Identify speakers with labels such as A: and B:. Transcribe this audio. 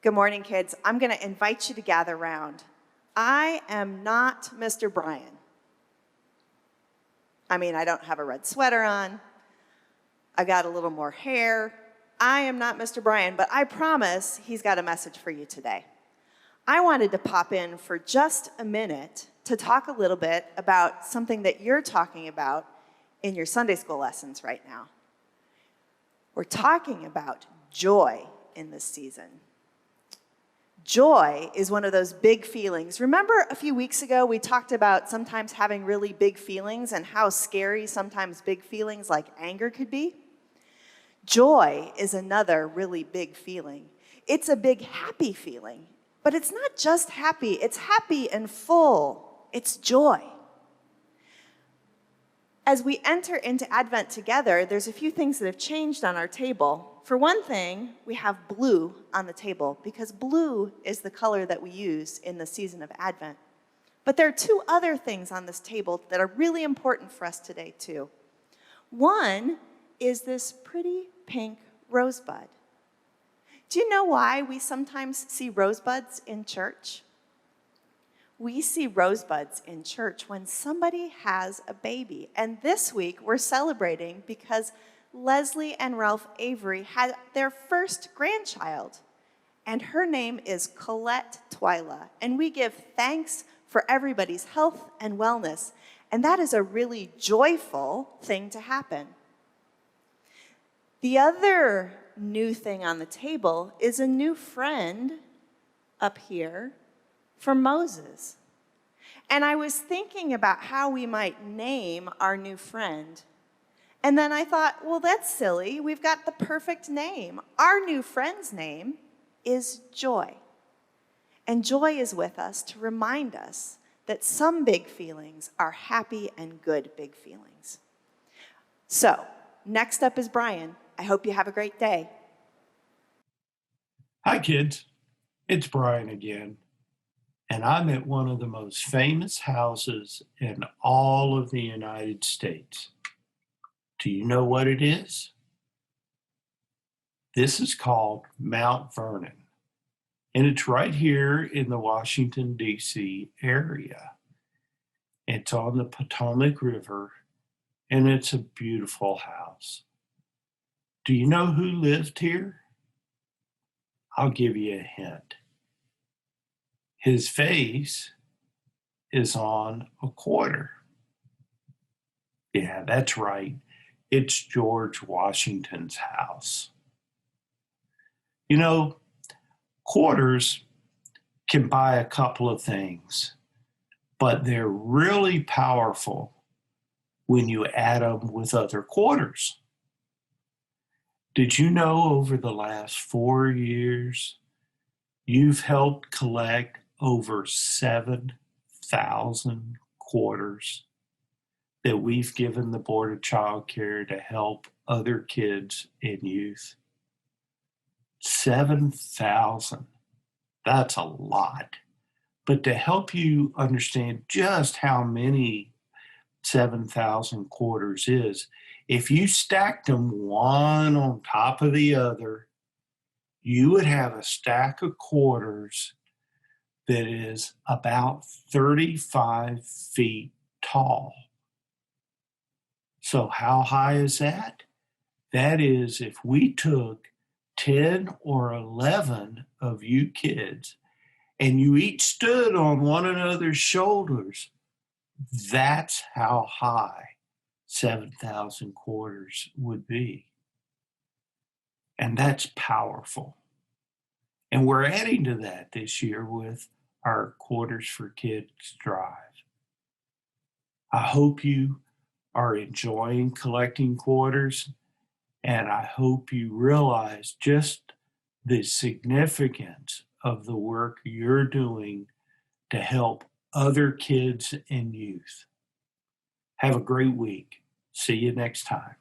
A: Good morning, kids. I'm going to invite you to gather round. I am not Mr. Brian. I don't have a red sweater on. I've got a little more hair. I am not Mr. Brian, but I promise he's got a message for you today. I wanted to pop in for just a minute to talk a little bit about something that you're talking about in your Sunday school lessons right now. We're talking about joy in this season. Joy is one of those big feelings. Remember a few weeks ago we talked about sometimes having really big feelings and how scary sometimes big feelings like anger could be? Joy is another really big feeling. It's a big happy feeling, but it's not just happy, it's happy and full. It's joy. As we enter into Advent together, there's a few things that have changed on our table. For one thing, we have blue on the table because blue is the color that we use in the season of Advent. But there are two other things on this table that are really important for us today too. One is this pretty pink rosebud. Do you know why we sometimes see rosebuds in church? We see rosebuds in church when somebody has a baby. And this week we're celebrating because Leslie and Ralph Avery had their first grandchild. And her name is Colette Twyla. And we give thanks for everybody's health and wellness. And that is a really joyful thing to happen. The other new thing on the table is a new friend up here for Moses. And I was thinking about how we might name our new friend. And then I thought, well, that's silly. We've got the perfect name. Our new friend's name is Joy. And Joy is with us to remind us that some big feelings are happy and good big feelings. So, next up is Brian. I hope you have a great day.
B: Hi, kids. It's Brian again. And I'm at one of the most famous houses in all of the United States. Do you know what it is? This is called Mount Vernon. And it's right here in the Washington, D.C. area. It's on the Potomac River, and it's a beautiful house. Do you know who lived here? I'll give you a hint. His face is on a quarter. Yeah, that's right. It's George Washington's house. You know, quarters can buy a couple of things, but they're really powerful when you add them with other quarters. Did you know over the last 4 years, you've helped collect over 7,000 quarters that we've given the Board of Child Care to help other kids and youth? 7,000. That's a lot. But to help you understand just how many 7,000 quarters is, if you stacked them one on top of the other, you would have a stack of quarters that is about 35 feet tall. So how high is that? That is, if we took 10 or 11 of you kids and you each stood on one another's shoulders, that's how high 7,000 quarters would be. And that's powerful. And we're adding to that this year with our Quarters for Kids drive. I hope you are enjoying collecting quarters, and I hope you realize just the significance of the work you're doing to help other kids and youth. Have a great week. See you next time.